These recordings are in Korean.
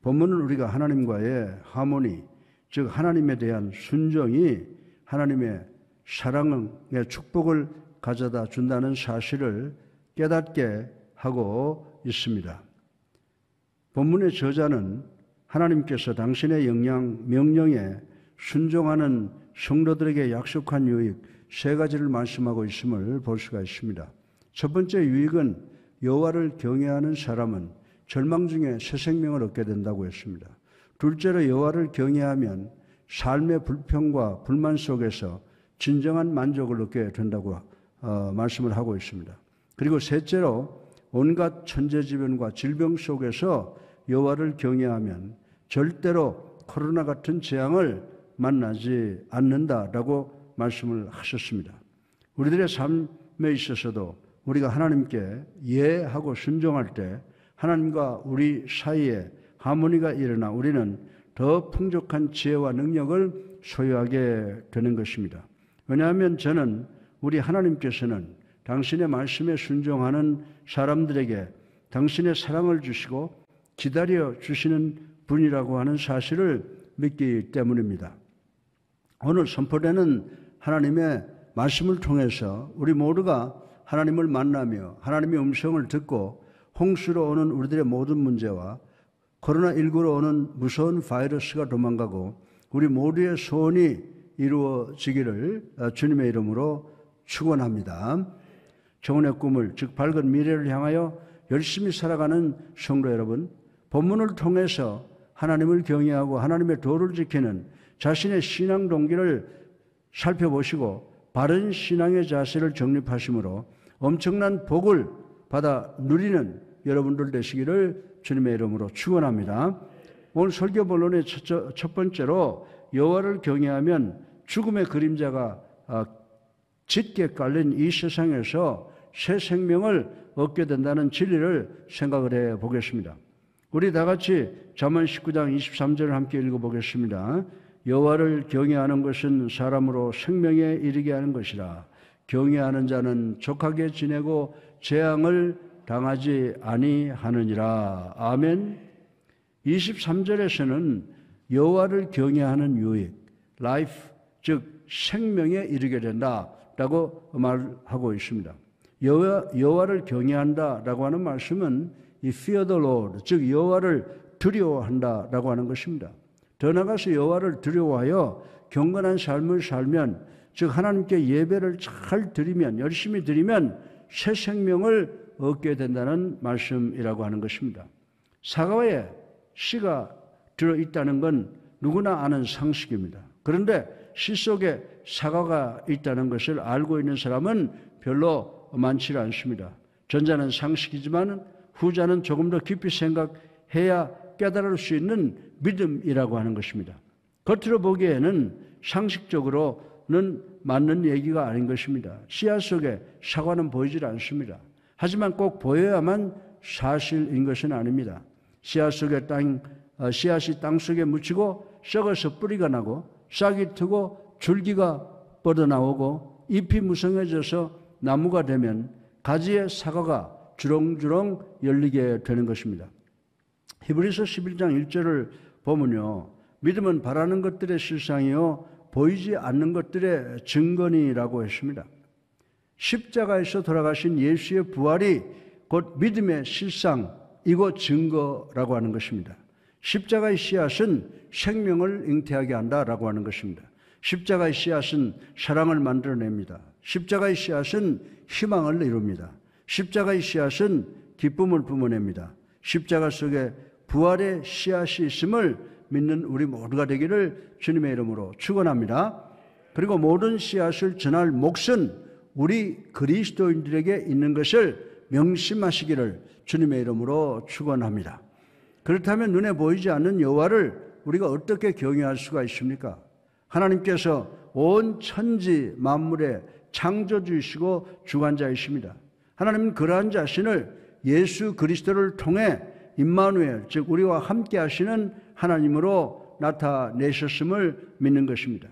본문은 우리가 하나님과의 하모니, 즉 하나님에 대한 순종이 하나님의 사랑의 축복을 가져다 준다는 사실을 깨닫게 하고 있습니다. 본문의 저자는 하나님께서 당신의 명령에 순종하는 성도들에게 약속한 유익 3가지를 말씀하고 있음을 볼 수가 있습니다. 첫 번째 유익은 여호와를 경외하는 사람은 절망 중에 새 생명을 얻게 된다고 했습니다. 둘째로 여호와를 경외하면 삶의 불평과 불만 속에서 진정한 만족을 얻게 된다고 말씀을 하고 있습니다. 그리고 셋째로 온갖 천재지변과 질병 속에서 여호와를 경외하면 절대로 코로나 같은 재앙을 만나지 않는다라고 말씀을 하셨습니다. 우리들의 삶에 있어서도 우리가 하나님께 예하고 순종할 때 하나님과 우리 사이에 하모니가 일어나 우리는 더 풍족한 지혜와 능력을 소유하게 되는 것입니다. 왜냐하면 저는 우리 하나님께서는 당신의 말씀에 순종하는 사람들에게 당신의 사랑을 주시고 기다려 주시는 분이라고 하는 사실을 믿기 때문입니다. 오늘 선포되는 하나님의 말씀을 통해서 우리 모두가 하나님을 만나며 하나님의 음성을 듣고 홍수로 오는 우리들의 모든 문제와 코로나19로 오는 무서운 바이러스가 도망가고 우리 모두의 소원이 이루어지기를 주님의 이름으로 축원합니다. 정원의 꿈을, 즉 밝은 미래를 향하여 열심히 살아가는 성도 여러분, 본문을 통해서 하나님을 경외하고 하나님의 도를 지키는 자신의 신앙 동기를 살펴보시고 바른 신앙의 자세를 정립하심으로 엄청난 복을 받아 누리는 여러분들 되시기를 주님의 이름으로 축원합니다. 오늘 설교 본론의 첫 번째로 여호와를 경외하면 죽음의 그림자가 짙게 깔린 이 세상에서 새 생명을 얻게 된다는 진리를 생각을 해 보겠습니다. 우리 다 같이 잠언 19장 23절을 함께 읽어보겠습니다. 여호와를 경외하는 것은 사람으로 생명에 이르게 하는 것이라. 경외하는 자는 족하게 지내고 재앙을 당하지 아니하느니라. 아멘. 23절에서는 여호와를 경외하는 유익, life, 즉 생명에 이르게 된다라고 말하고 있습니다. 여호와를 경외한다라고 하는 말씀은 이 fear the Lord, 즉 여호와를 두려워한다라고 하는 것입니다. 더 나아가서 여호와를 두려워하여 경건한 삶을 살면, 즉 하나님께 예배를 잘 드리면, 열심히 드리면 새 생명을 얻게 된다는 말씀이라고 하는 것입니다. 사과에 씨가 들어있다는 건 누구나 아는 상식입니다. 그런데 씨 속에 사과가 있다는 것을 알고 있는 사람은 별로 많지 않습니다. 전자는 상식이지만 후자는 조금 더 깊이 생각해야 깨달을 수 있는 믿음이라고 하는 것입니다. 겉으로 보기에는 상식적으로는 맞는 얘기가 아닌 것입니다. 씨앗 속에 사과는 보이질 않습니다. 하지만 꼭 보여야만 사실인 것은 아닙니다. 씨앗이 땅 속에 묻히고 썩어서 뿌리가 나고 싹이 트고 줄기가 뻗어나오고 잎이 무성해져서 나무가 되면 가지에 사과가 주렁주렁 열리게 되는 것입니다. 히브리서 11장 1절을 보면요, 믿음은 바라는 것들의 실상이요 보이지 않는 것들의 증거니라고 했습니다. 십자가에서 돌아가신 예수의 부활이 곧 믿음의 실상이고 증거라고 하는 것입니다. 십자가의 씨앗은 생명을 잉태하게 한다라고 하는 것입니다. 십자가의 씨앗은 사랑을 만들어냅니다. 십자가의 씨앗은 희망을 이룹니다. 십자가의 씨앗은 기쁨을 뿜어냅니다. 십자가 속에 부활의 씨앗이 있음을 믿는 우리 모두가 되기를 주님의 이름으로 축원합니다. 그리고 모든 씨앗을 전할 몫은 우리 그리스도인들에게 있는 것을 명심하시기를 주님의 이름으로 축원합니다. 그렇다면 눈에 보이지 않는 여호와를 우리가 어떻게 경외할 수가 있습니까? 하나님께서 온 천지 만물의 창조주이시고 주관자이십니다. 하나님은 그러한 자신을 예수 그리스도를 통해 임마누엘, 즉 우리와 함께 하시는 하나님으로 나타내셨음을 믿는 것입니다.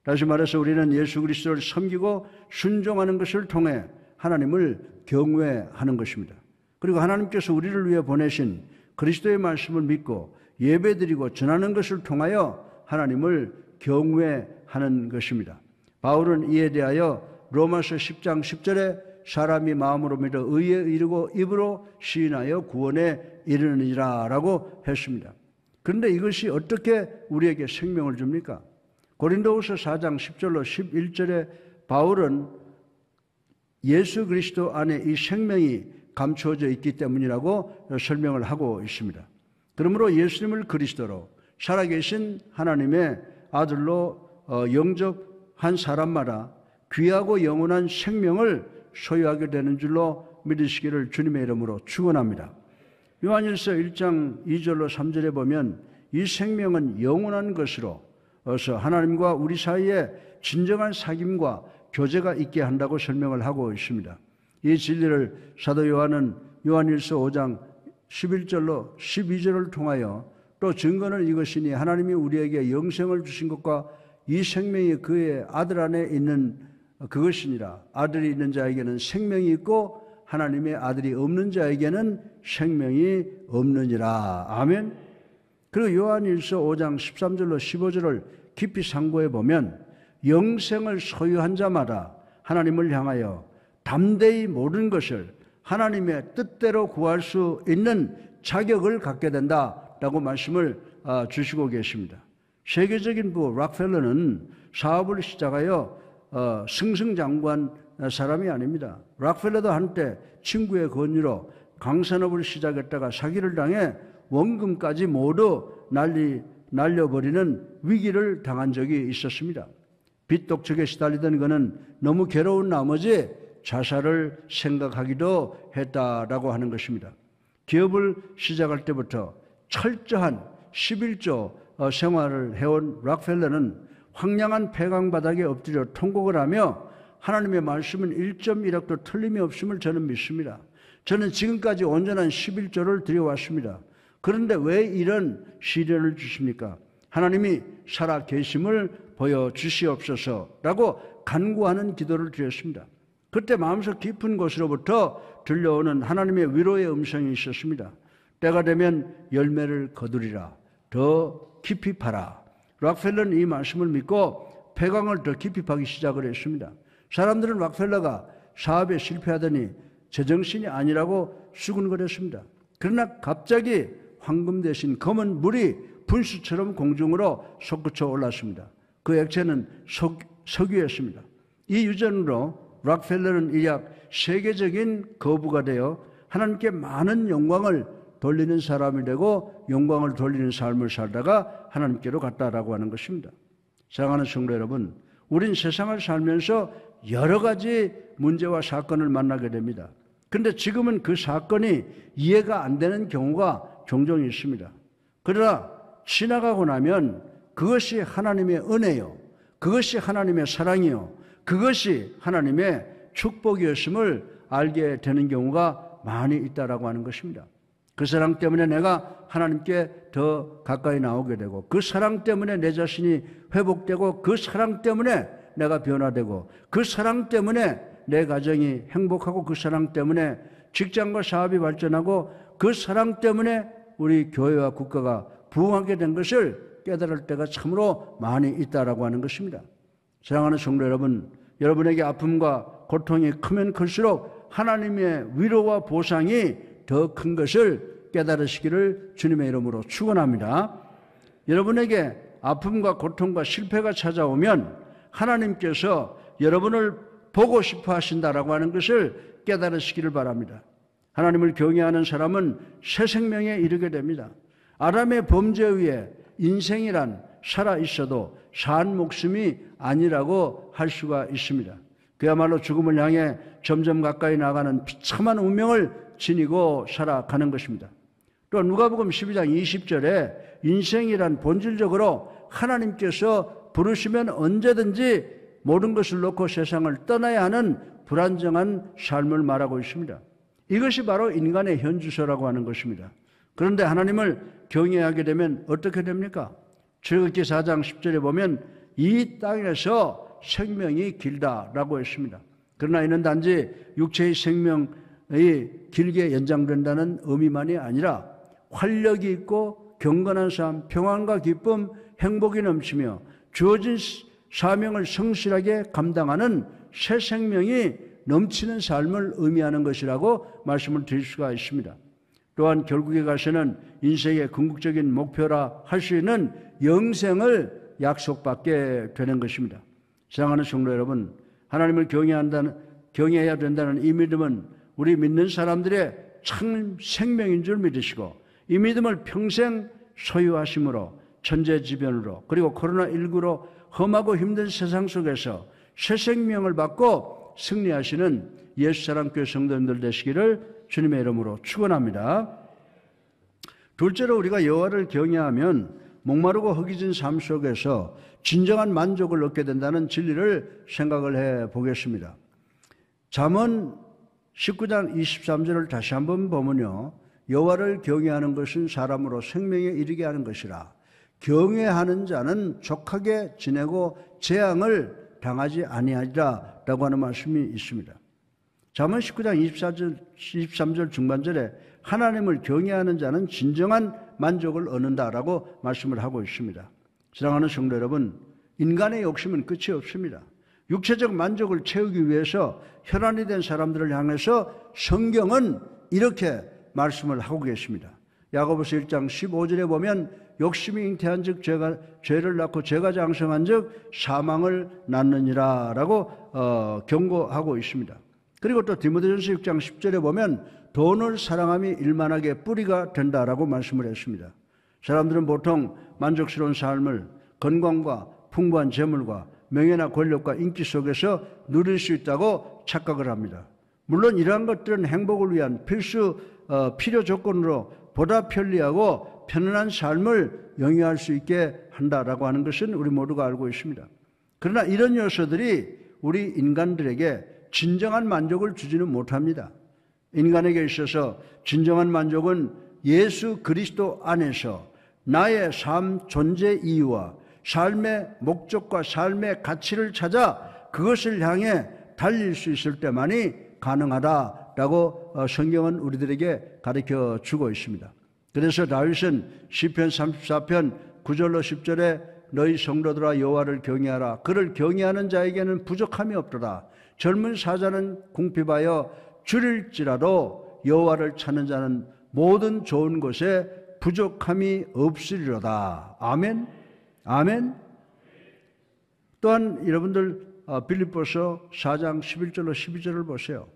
다시 말해서 우리는 예수 그리스도를 섬기고 순종하는 것을 통해 하나님을 경외하는 것입니다. 그리고 하나님께서 우리를 위해 보내신 그리스도의 말씀을 믿고 예배드리고 전하는 것을 통하여 하나님을 경외하는 것입니다. 바울은 이에 대하여 로마서 10장 10절에 사람이 마음으로 믿어 의에 이르고 입으로 시인하여 구원에 이르느니라 라고 했습니다. 그런데 이것이 어떻게 우리에게 생명을 줍니까? 고린도후서 4장 10절로 11절에 바울은 예수 그리스도 안에 이 생명이 감추어져 있기 때문이라고 설명을 하고 있습니다. 그러므로 예수님을 그리스도로 살아계신 하나님의 아들로 영접한 사람마다 귀하고 영원한 생명을 소유하게 되는 줄로 믿으시기를 주님의 이름으로 축원합니다. 요한일서 1장 2절로 3절에 보면 이 생명은 영원한 것으로 어서 하나님과 우리 사이에 진정한 사귐과 교제가 있게 한다고 설명을 하고 있습니다. 이 진리를 사도 요한은 요한일서 5장 11절로 12절을 통하여 또 증거는 이것이니 하나님이 우리에게 영생을 주신 것과 이 생명이 그의 아들 안에 있는 그것이니라. 아들이 있는 자에게는 생명이 있고 하나님의 아들이 없는 자에게는 생명이 없느니라. 아멘. 그리고 요한일서 5장 13절로 15절을 깊이 상고해 보면 영생을 소유한 자마다 하나님을 향하여 담대히 모든 것을 하나님의 뜻대로 구할 수 있는 자격을 갖게 된다라고 말씀을 주시고 계십니다. 세계적인 부호 락펠러는 사업을 시작하여 승승장구한 사람이 아닙니다. 락펠러도 한때 친구의 권유로 강산업을 시작했다가 사기를 당해 원금까지 모두 날려버리는 위기를 당한 적이 있었습니다. 빚 독촉에 시달리던 그는 너무 괴로운 나머지 자살을 생각하기도 했다라고 하는 것입니다. 기업을 시작할 때부터 철저한 11조 생활을 해온 락펠러는 황량한 폐강 바닥에 엎드려 통곡을 하며 하나님의 말씀은 1.1억도 틀림이 없음을 저는 믿습니다. 저는 지금까지 온전한 11조를 드려왔습니다. 그런데 왜 이런 시련을 주십니까? 하나님이 살아 계심을 보여주시옵소서라고 간구하는 기도를 드렸습니다. 그때 마음속 깊은 곳으로부터 들려오는 하나님의 위로의 음성이 있었습니다. 때가 되면 열매를 거두리라. 더 깊이 파라. 락펠러는 이 말씀을 믿고 폐광을 더 깊이 파기 시작을 했습니다. 사람들은 락펠러가 사업에 실패하더니 제정신이 아니라고 수군거렸습니다. 그러나 갑자기 황금 대신 검은 물이 분수처럼 공중으로 솟구쳐 올랐습니다. 그 액체는 석유였습니다. 이 유전으로 락펠러는 이약 세계적인 거부가 되어 하나님께 많은 영광을 돌리는 사람이 되고 영광을 돌리는 삶을 살다가 하나님께로 갔다라고 하는 것입니다. 사랑하는 성도 여러분, 우린 세상을 살면서 여러 가지 문제와 사건을 만나게 됩니다. 그런데 지금은 그 사건이 이해가 안 되는 경우가 종종 있습니다. 그러나 지나가고 나면 그것이 하나님의 은혜요, 그것이 하나님의 사랑이요, 그것이 하나님의 축복이었음을 알게 되는 경우가 많이 있다라고 하는 것입니다. 그 사랑 때문에 내가 하나님께 더 가까이 나오게 되고, 그 사랑 때문에 내 자신이 회복되고, 그 사랑 때문에 내가 변화되고, 그 사랑 때문에 내 가정이 행복하고, 그 사랑 때문에 직장과 사업이 발전하고, 그 사랑 때문에 우리 교회와 국가가 부흥하게 된 것을 깨달을 때가 참으로 많이 있다라고 하는 것입니다. 사랑하는 성도 여러분, 여러분에게 아픔과 고통이 크면 클수록 하나님의 위로와 보상이 더 큰 것을 깨달으시기를 주님의 이름으로 축원합니다. 여러분에게 아픔과 고통과 실패가 찾아오면 하나님께서 여러분을 보고 싶어 하신다라고 하는 것을 깨달으시기를 바랍니다. 하나님을 경외하는 사람은 새 생명에 이르게 됩니다. 아담의 범죄에 의해 인생이란 살아있어도 산 목숨이 아니라고 할 수가 있습니다. 그야말로 죽음을 향해 점점 가까이 나가는 비참한 운명을 지니고 살아가는 것입니다. 또 누가복음 12장 20절에 인생이란 본질적으로 하나님께서 부르시면 언제든지 모든 것을 놓고 세상을 떠나야 하는 불안정한 삶을 말하고 있습니다. 이것이 바로 인간의 현주소라고 하는 것입니다. 그런데 하나님을 경외하게 되면 어떻게 됩니까? 출애굽기 4장 10절에 보면 이 땅에서 생명이 길다라고 했습니다. 그러나 이는 단지 육체의 생명이 길게 연장된다는 의미만이 아니라 활력이 있고 경건한 삶, 평안과 기쁨, 행복이 넘치며 주어진 사명을 성실하게 감당하는 새 생명이 넘치는 삶을 의미하는 것이라고 말씀을 드릴 수가 있습니다. 또한 결국에 가서는 인생의 궁극적인 목표라 할 수 있는 영생을 약속받게 되는 것입니다. 사랑하는 성도 여러분, 하나님을 경외해야 된다는 이 믿음은 우리 믿는 사람들의 참 생명인 줄 믿으시고 이 믿음을 평생 소유하심으로 천재지변으로 그리고 코로나19로 험하고 힘든 세상 속에서 새 생명을 받고 승리하시는 예수사랑교회 성도님들 되시기를 주님의 이름으로 축원합니다. 둘째로 우리가 여호와를 경외하면 목마르고 허기진 삶 속에서 진정한 만족을 얻게 된다는 진리를 생각을 해 보겠습니다. 잠언 19장 23절을 다시 한번 보면요, 여호와를 경외하는 것은 사람으로 생명에 이르게 하는 것이라 경외하는 자는 족하게 지내고 재앙을 당하지 아니하리라 라고 하는 말씀이 있습니다. 잠언 19장 23절 중반절에 하나님을 경외하는 자는 진정한 만족을 얻는다라고 말씀을 하고 있습니다. 사랑하는 성도 여러분, 인간의 욕심은 끝이 없습니다. 육체적 만족을 채우기 위해서 혈안이 된 사람들을 향해서 성경은 이렇게 말씀을 하고 계십니다. 야고보서 1장 15절에 보면 욕심이 잉태한 즉 죄를 낳고 죄가 장성한 즉 사망을 낳느니라 라고 경고하고 있습니다. 그리고 또 디모데전서 6장 10절에 보면 돈을 사랑함이 일만하게 뿌리가 된다라고 말씀을 했습니다. 사람들은 보통 만족스러운 삶을 건강과 풍부한 재물과 명예나 권력과 인기 속에서 누릴 수 있다고 착각을 합니다. 물론 이러한 것들은 행복을 위한 필요 조건으로 보다 편리하고 편안한 삶을 영위할 수 있게 한다라고 하는 것은 우리 모두가 알고 있습니다. 그러나 이런 요소들이 우리 인간들에게 진정한 만족을 주지는 못합니다. 인간에게 있어서 진정한 만족은 예수 그리스도 안에서 나의 삶 존재 이유와 삶의 목적과 삶의 가치를 찾아 그것을 향해 달릴 수 있을 때만이 가능하다라고 성경은 우리들에게 가르쳐 주고 있습니다. 그래서 다윗은 시편 34편 9절로 10절에 너희 성도들아 여호와를 경외하라. 그를 경외하는 자에게는 부족함이 없도다. 젊은 사자는 궁핍하여 줄일지라도 여호와를 찾는 자는 모든 좋은 것에 부족함이 없으리로다. 아멘. 아멘. 또한 여러분들 빌립보서 4장 11절로 12절을 보세요.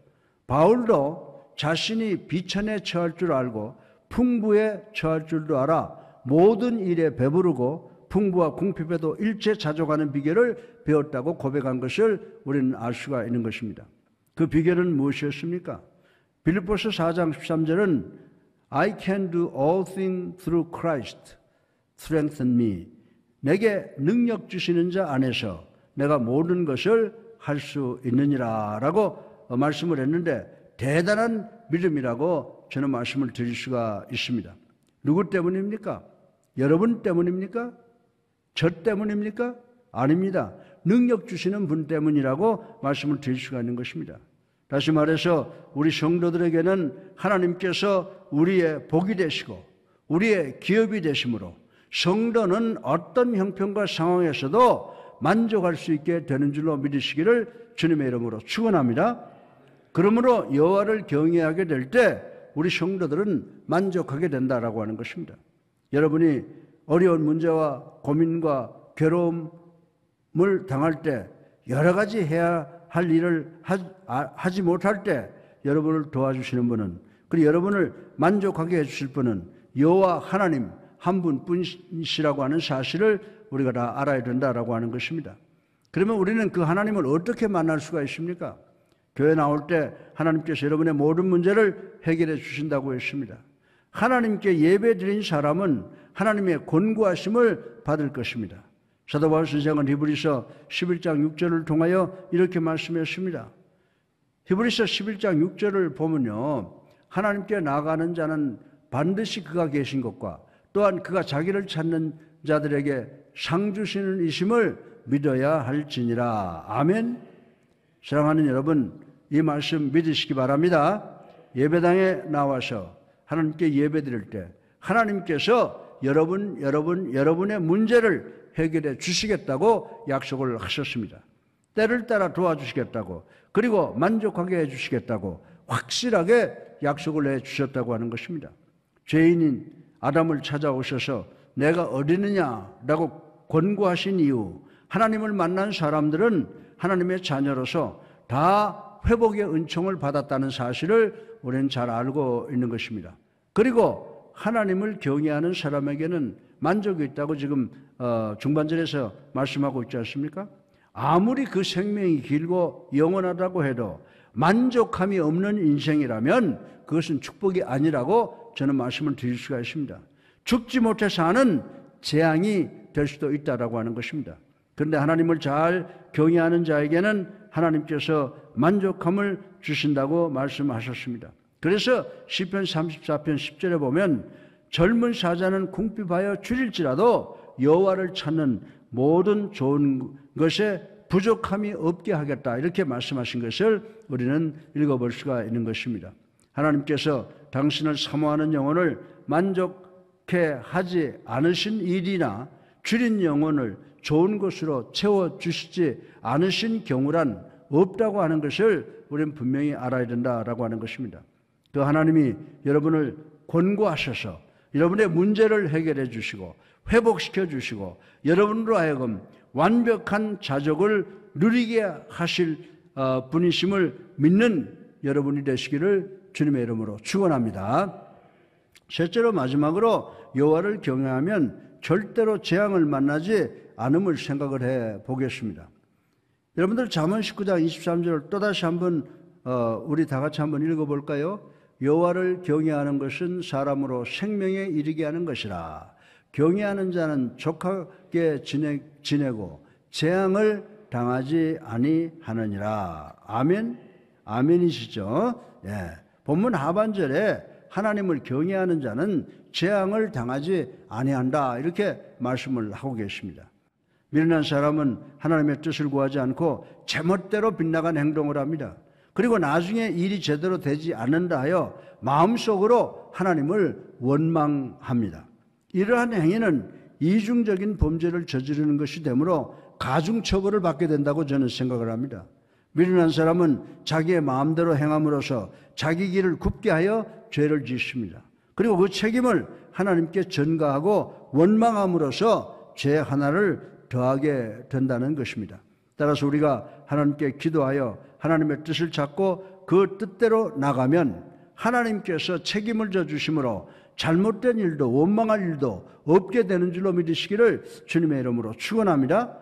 바울도 자신이 비천에 처할 줄 알고 풍부에 처할 줄도 알아 모든 일에 배부르고 풍부와 궁핍에도 일체 자족하는 비결을 배웠다고 고백한 것을 우리는 알 수가 있는 것입니다. 그 비결은 무엇이었습니까? 빌립보서 4장 13절은 I can do all things through Christ, strengthen me. 내게 능력 주시는 자 안에서 내가 모든 것을 할 수 있느니라 라고 말씀을 했는데 대단한 믿음이라고 저는 말씀을 드릴 수가 있습니다. 누구 때문입니까? 여러분 때문입니까? 저 때문입니까? 아닙니다. 능력 주시는 분 때문이라고 말씀을 드릴 수가 있는 것입니다. 다시 말해서 우리 성도들에게는 하나님께서 우리의 복이 되시고 우리의 기업이 되심으로 성도는 어떤 형편과 상황에서도 만족할 수 있게 되는 줄로 믿으시기를 주님의 이름으로 축원합니다. 그러므로 여호와를 경외하게 될 때 우리 성도들은 만족하게 된다라고 하는 것입니다. 여러분이 어려운 문제와 고민과 괴로움을 당할 때 여러 가지 해야 할 일을 하지 못할 때 여러분을 도와주시는 분은 그리고 여러분을 만족하게 해주실 분은 여호와 하나님 한 분뿐이시라고 하는 사실을 우리가 다 알아야 된다라고 하는 것입니다. 그러면 우리는 그 하나님을 어떻게 만날 수가 있습니까? 교회 나올 때 하나님께서 여러분의 모든 문제를 해결해 주신다고 했습니다. 하나님께 예배드린 사람은 하나님의 권고하심을 받을 것입니다. 사도 바울 선생은 히브리서 11장 6절을 통하여 이렇게 말씀했습니다. 히브리서 11장 6절을 보면요, 하나님께 나아가는 자는 반드시 그가 계신 것과 또한 그가 자기를 찾는 자들에게 상 주시는 이심을 믿어야 할지니라. 아멘. 사랑하는 여러분, 이 말씀 믿으시기 바랍니다. 예배당에 나와서 하나님께 예배드릴 때 하나님께서 여러분의 문제를 해결해 주시겠다고 약속을 하셨습니다. 때를 따라 도와주시겠다고, 그리고 만족하게 해주시겠다고 확실하게 약속을 해주셨다고 하는 것입니다. 죄인인 아담을 찾아오셔서 내가 어디느냐라고 권고하신 이후 하나님을 만난 사람들은 하나님의 자녀로서 다 회복의 은총을 받았다는 사실을 우리는 잘 알고 있는 것입니다. 그리고 하나님을 경외하는 사람에게는 만족이 있다고 지금 중반절에서 말씀하고 있지 않습니까? 아무리 그 생명이 길고 영원하다고 해도 만족함이 없는 인생이라면 그것은 축복이 아니라고 저는 말씀을 드릴 수가 있습니다. 죽지 못해 사는 재앙이 될 수도 있다라고 하는 것입니다. 그런데 하나님을 잘 경외하는 자에게는 하나님께서 만족함을 주신다고 말씀하셨습니다. 그래서 시편 34편 10절에 보면 젊은 사자는 궁핍하여 줄일지라도 여호와를 찾는 모든 좋은 것에 부족함이 없게 하겠다, 이렇게 말씀하신 것을 우리는 읽어볼 수가 있는 것입니다. 하나님께서 당신을 사모하는 영혼을 만족해 하지 않으신 일이나 줄인 영혼을 좋은 것으로 채워주시지 않으신 경우란 없다고 하는 것을 우리는 분명히 알아야 된다라고 하는 것입니다. 그 하나님이 여러분을 권고하셔서 여러분의 문제를 해결해 주시고 회복시켜 주시고 여러분으로 하여금 완벽한 자족을 누리게 하실 분이심을 믿는 여러분이 되시기를 주님의 이름으로 축원합니다. 셋째로 마지막으로 여호와를 경외하면 절대로 재앙을 만나지 않음을 생각을 해 보겠습니다. 여러분들 잠언 19장 23절을 또다시 한번 우리 다 같이 한번 읽어볼까요? 여호와를 경외하는 것은 사람으로 생명에 이르게 하는 것이라. 경외하는 자는 족하게 지내고 재앙을 당하지 아니하느니라. 아멘. 아멘이시죠? 예. 본문 하반절에 하나님을 경외하는 자는 재앙을 당하지 아니한다, 이렇게 말씀을 하고 계십니다. 미련한 사람은 하나님의 뜻을 구하지 않고 제멋대로 빗나간 행동을 합니다. 그리고 나중에 일이 제대로 되지 않는다 하여 마음속으로 하나님을 원망합니다. 이러한 행위는 이중적인 범죄를 저지르는 것이 되므로 가중처벌을 받게 된다고 저는 생각을 합니다. 미련한 사람은 자기의 마음대로 행함으로써 자기 길을 굽게 하여 죄를 짓습니다. 그리고 그 책임을 하나님께 전가하고 원망함으로써 죄 하나를 더하게 된다는 것입니다. 따라서 우리가 하나님께 기도하여 하나님의 뜻을 찾고 그 뜻대로 나가면 하나님께서 책임을 져주심으로 잘못된 일도 원망할 일도 없게 되는 줄로 믿으시기를 주님의 이름으로 축원합니다.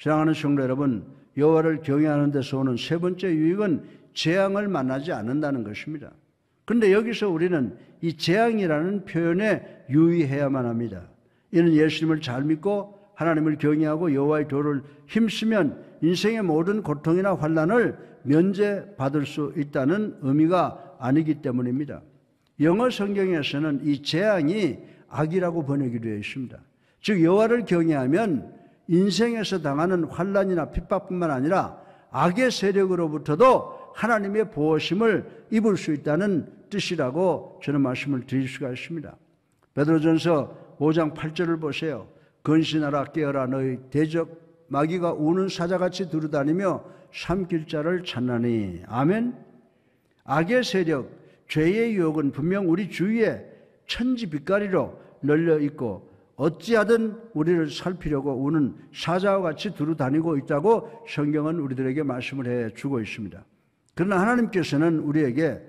사랑하는 성도 여러분, 여호와를 경외하는 데서 오는 세 번째 유익은 재앙을 만나지 않는다는 것입니다. 그런데 여기서 우리는 이 재앙이라는 표현에 유의해야만 합니다. 이는 예수님을 잘 믿고 하나님을 경외하고 여호와의 도를 힘쓰면 인생의 모든 고통이나 환난을 면제받을 수 있다는 의미가 아니기 때문입니다. 영어 성경에서는 이 재앙이 악이라고 번역이 되어 있습니다. 즉 여호와를 경외하면 인생에서 당하는 환난이나 핍박뿐만 아니라 악의 세력으로부터도 하나님의 보호심을 입을 수 있다는 뜻이라고 저는 말씀을 드릴 수가 있습니다. 베드로전서 5장 8절을 보세요. 근신하라 깨어라 너희 대적 마귀가 우는 사자같이 두루다니며 삼킬 자를 찾나니. 아멘. 악의 세력, 죄의 유혹은 분명 우리 주위에 천지 빛깔이로 널려 있고 어찌하든 우리를 살피려고 우는 사자와 같이 두루다니고 있다고 성경은 우리들에게 말씀을 해주고 있습니다. 그러나 하나님께서는 우리에게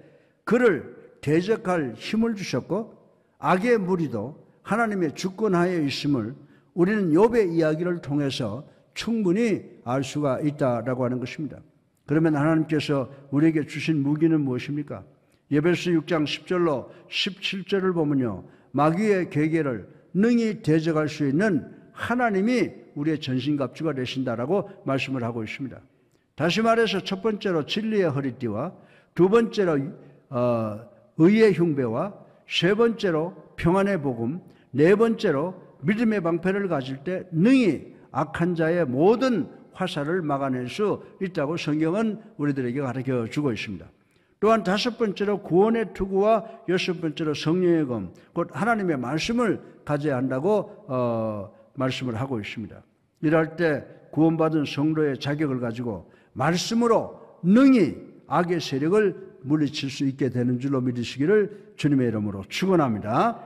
그를 대적할 힘을 주셨고 악의 무리도 하나님의 주권하에 있음을 우리는 욥의 이야기를 통해서 충분히 알 수가 있다라고 하는 것입니다. 그러면 하나님께서 우리에게 주신 무기는 무엇입니까? 에베소 6장 10절로 17절을 보면요, 마귀의 계계를 능히 대적할 수 있는 하나님이 우리의 전신갑주가 되신다라고 말씀을 하고 있습니다. 다시 말해서 첫 번째로 진리의 허리띠와, 두 번째로 의의 흉배와, 세 번째로 평안의 복음, 네 번째로 믿음의 방패를 가질 때 능히 악한 자의 모든 화살을 막아낼 수 있다고 성경은 우리들에게 가르쳐 주고 있습니다. 또한 다섯 번째로 구원의 투구와 여섯 번째로 성령의 검, 곧 하나님의 말씀을 가져야 한다고 말씀을 하고 있습니다. 이럴 때 구원받은 성도의 자격을 가지고 말씀으로 능히 악의 세력을 물리칠 수 있게 되는 줄로 믿으시기를 주님의 이름으로 축원합니다.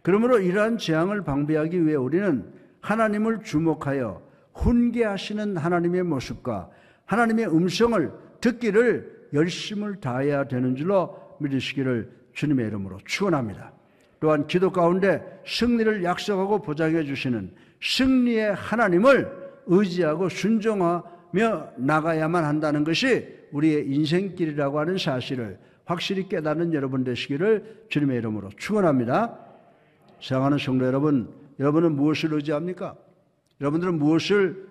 그러므로 이러한 재앙을 방비하기 위해 우리는 하나님을 주목하여 훈계하시는 하나님의 모습과 하나님의 음성을 듣기를 열심을 다해야 되는 줄로 믿으시기를 주님의 이름으로 축원합니다. 또한 기도 가운데 승리를 약속하고 보장해 주시는 승리의 하나님을 의지하고 순종하며 나가야만 한다는 것이 우리의 인생길이라고 하는 사실을 확실히 깨닫는 여러분 되시기를 주님의 이름으로 축원합니다. 사랑하는 성도 여러분, 여러분은 무엇을 의지합니까? 여러분들은 무엇을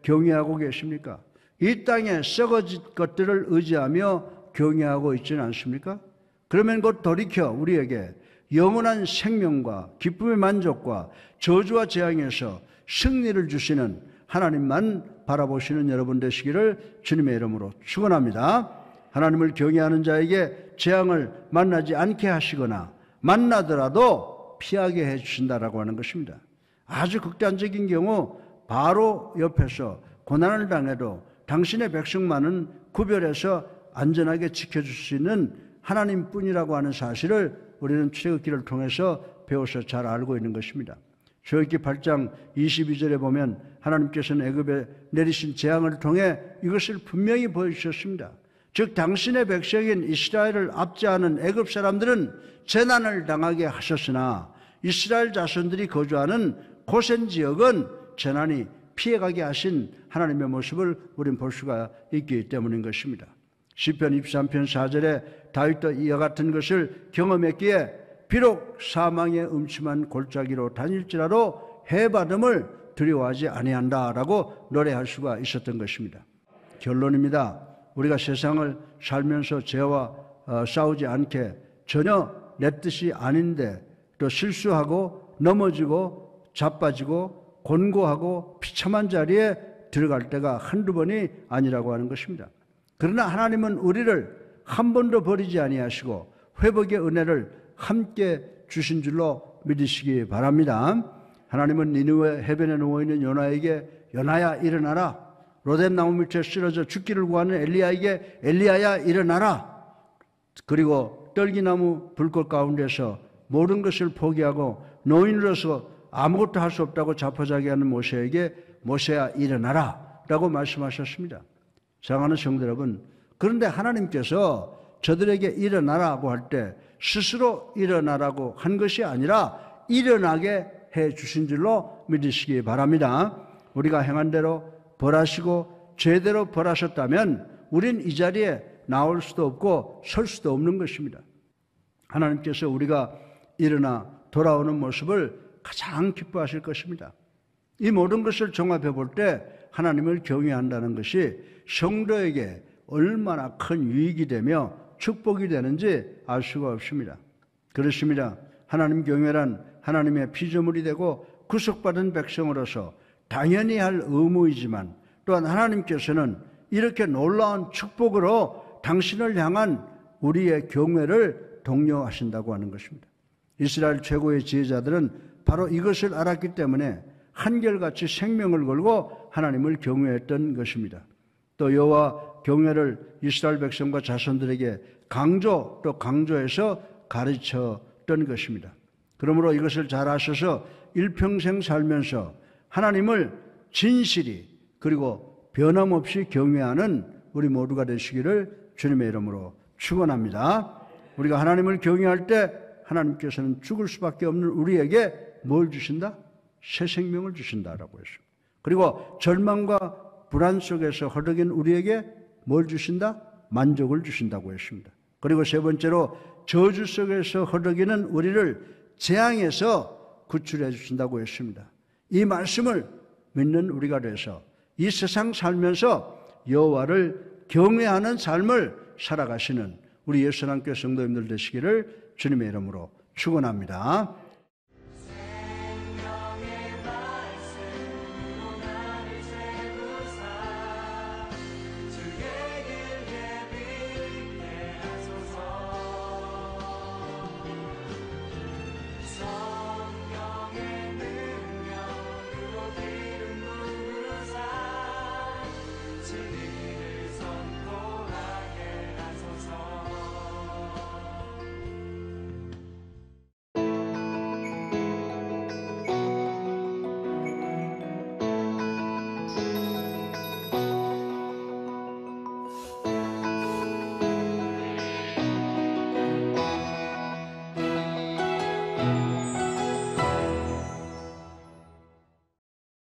경외하고 계십니까? 이 땅에 썩어진 것들을 의지하며 경외하고 있지는 않습니까? 그러면 곧 돌이켜 우리에게 영원한 생명과 기쁨의 만족과 저주와 재앙에서 승리를 주시는 하나님만 바라보시는 여러분 되시기를 주님의 이름으로 축원합니다. 하나님을 경외하는 자에게 재앙을 만나지 않게 하시거나 만나더라도 피하게 해주신다라고 하는 것입니다. 아주 극단적인 경우 바로 옆에서 고난을 당해도 당신의 백성만은 구별해서 안전하게 지켜줄 수 있는 하나님뿐이라고 하는 사실을 우리는 출애굽기를 통해서 배워서 잘 알고 있는 것입니다. 출애굽기 8장 22절에 보면 하나님께서는 애굽에 내리신 재앙을 통해 이것을 분명히 보여주셨습니다. 즉 당신의 백성인 이스라엘을 압제하는 애굽 사람들은 재난을 당하게 하셨으나 이스라엘 자손들이 거주하는 고센 지역은 재난이 피해가게 하신 하나님의 모습을 우리는 볼 수가 있기 때문인 것입니다. 시편 23편 4절에 다윗도 이와 같은 것을 경험했기에 비록 사망의 음침한 골짜기로 다닐지라도 해받음을 두려워하지 아니한다라고 노래할 수가 있었던 것입니다. 결론입니다. 우리가 세상을 살면서 죄와 싸우지 않게 전혀 내 뜻이 아닌데 또 실수하고 넘어지고 자빠지고 곤고하고 비참한 자리에 들어갈 때가 한두 번이 아니라고 하는 것입니다. 그러나 하나님은 우리를 한 번도 버리지 아니하시고 회복의 은혜를 함께 주신 줄로 믿으시기 바랍니다. 하나님은 니느웨 해변에 누워있는 요나에게 요나야 일어나라, 로뎀 나무 밑에 쓰러져 죽기를 구하는 엘리야에게 엘리야야 일어나라, 그리고 떨기나무 불꽃 가운데서 모든 것을 포기하고 노인으로서 아무것도 할 수 없다고 자포자기하는 모세에게 모세야 일어나라 라고 말씀하셨습니다. 사랑하는 성도 여러분, 그런데 하나님께서 저들에게 일어나라고 할 때 스스로 일어나라고 한 것이 아니라 일어나게 해 주신 줄로 믿으시기 바랍니다. 우리가 행한 대로 벌하시고 제대로 벌하셨다면 우린 이 자리에 나올 수도 없고 설 수도 없는 것입니다. 하나님께서 우리가 일어나 돌아오는 모습을 가장 기뻐하실 것입니다. 이 모든 것을 종합해 볼 때 하나님을 경외한다는 것이 성도에게 얼마나 큰 유익이 되며 축복이 되는지 알 수가 없습니다. 그렇습니다. 하나님 경외란 하나님의 피조물이 되고 구속받은 백성으로서 당연히 할 의무이지만 또한 하나님께서는 이렇게 놀라운 축복으로 당신을 향한 우리의 경외를 독려하신다고 하는 것입니다. 이스라엘 최고의 지혜자들은 바로 이것을 알았기 때문에 한결같이 생명을 걸고 하나님을 경외했던 것입니다. 또 여호와 경외를 이스라엘 백성과 자손들에게 강조해서 가르쳤던 것입니다. 그러므로 이것을 잘 아셔서 일평생 살면서 하나님을 진실히 그리고 변함없이 경외하는 우리 모두가 되시기를 주님의 이름으로 축원합니다. 우리가 하나님을 경외할 때 하나님께서는 죽을 수밖에 없는 우리에게 뭘 주신다? 새 생명을 주신다라고 했어요. 그리고 절망과 불안 속에서 허덕인 우리에게 뭘 주신다? 만족을 주신다고 했습니다. 그리고 세 번째로 저주 속에서 허덕이는 우리를 재앙에서 구출해 주신다고 했습니다. 이 말씀을 믿는 우리가 돼서 이 세상 살면서 여호와를 경외하는 삶을 살아가시는 우리 예수님께 성도님들 되시기를 주님의 이름으로 축원합니다.